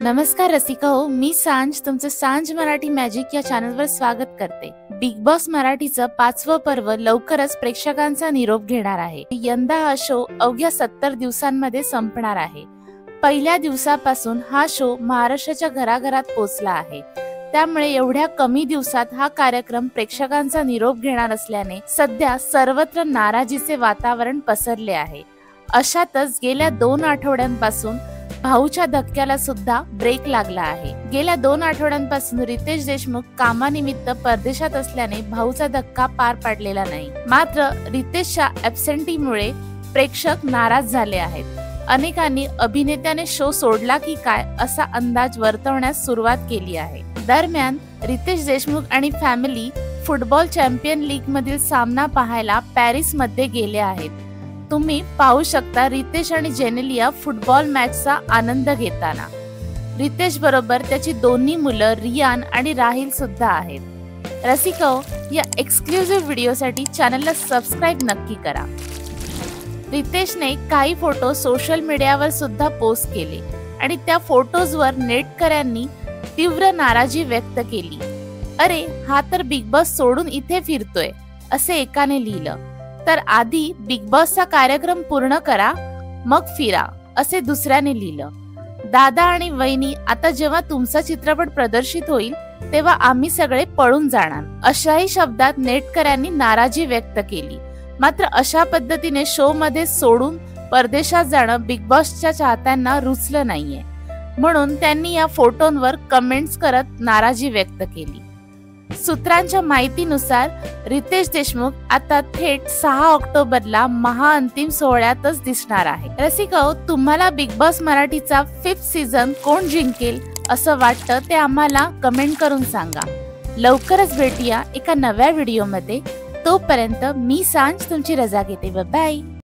नमस्कार रसिका हो, मी सांज तुमचं सांज मराठी मॅजिक या चॅनलवर स्वागत करते। बिग बॉस मराठीचं 5वं पर्व लवकरच प्रेक्षकांचा निरोप घेणार आहे। यंदा हा शो अवघ्या 70 दिवसांमध्ये संपणार आहे। पहिल्या दिवसापासून हा शो महाराष्ट्राच्या घराघरात पोहोचला आहे। त्यामुळे एवढ्या कमी दिवसात हा कार्यक्रम प्रेक्षकांचा निरोप घेणार असल्याने सध्या सर्वत्र नाराजीचे वातावरण पसरले आहे। अशातच गेल्या 2 आठवड्यांपासून भाऊच्या धक्क्याला सुद्धा ब्रेक लागला आहे। गेल्या 2 आठवड्यांपासून रितेश देशमुख कामानिमित्त परदेशात असल्याने भाऊचा धक्का पार पडलेला नाही। मात्र रितेशच्या ॲब्सेंटीमुळे प्रेक्षक नाराज झाले आहेत। अनेकांनी अभिनेत्याने शो सोडला की काय असा अंदाज वर्तवण्यास सुरुवात केली आहे। दरम्यान रितेश देशमुख आणि फॅमिली फुटबॉल चॅम्पियन लीग मधील सामना पाहायला पॅरिस मध्ये गेले आहेत। तुम्ही पाहू शकता रितेश आणि जेनेलिया फुटबॉल मॅचचा आनंद घेताना। रितेश बरोबर त्याची दोन्ही मुलं रियान आणि राहिल सुद्धा आहेत। रसिको, या एक्सक्लुझिव्ह व्हिडिओसाठी चॅनलला सबस्क्राइब नक्की करा। रितेशने काही फोटो सोशल मीडियावर सुद्धा पोस्ट केले आणि त्या फोटोजवर नेटकऱ्यांनी तीव्र नाराजी व्यक्त केली। अरे, हा तर बिग बॉस सोडून इथे फिरतोय असे एकाने लिहिलं, तर आधी बिग बॉसचा कार्यक्रम पूर्ण करा मग फिरा असे दुसऱ्याने लिहिलं। दादा आणि वहिनी, आता जेव्हा तुमचा चित्रपट प्रदर्शित होईल तेव्हा आम्ही सगळे पळून जाणार अशाही शब्दात नेटकऱ्यांनी नाराजी व्यक्त केली। मात्र अशा पद्धतीने शो मध्ये सोडून परदेशात जाणं बिग बॉसच्या चाहत्यांना रुचलं नाहीये, म्हणून त्यांनी या फोटोंवर कमेंट्स करत नाराजी व्यक्त केली। सूत्रांच्या माहितीनुसार रितेश देशमुख आता थेट 6 ऑक्टोबरला महाअंतिम सोहळ्यातच दिसणार आहे। रसिको, तुम्हाला बिग बॉस मराठीचा 5th सीझन कोण जिंकेल असं वाटतं ते आम्हाला कमेंट करून सांगा। लवकरच भेटूया एका नव्या व्हिडिओमध्ये। तोपर्यंत मी सांज तुमची रजा घेते। Bye bye.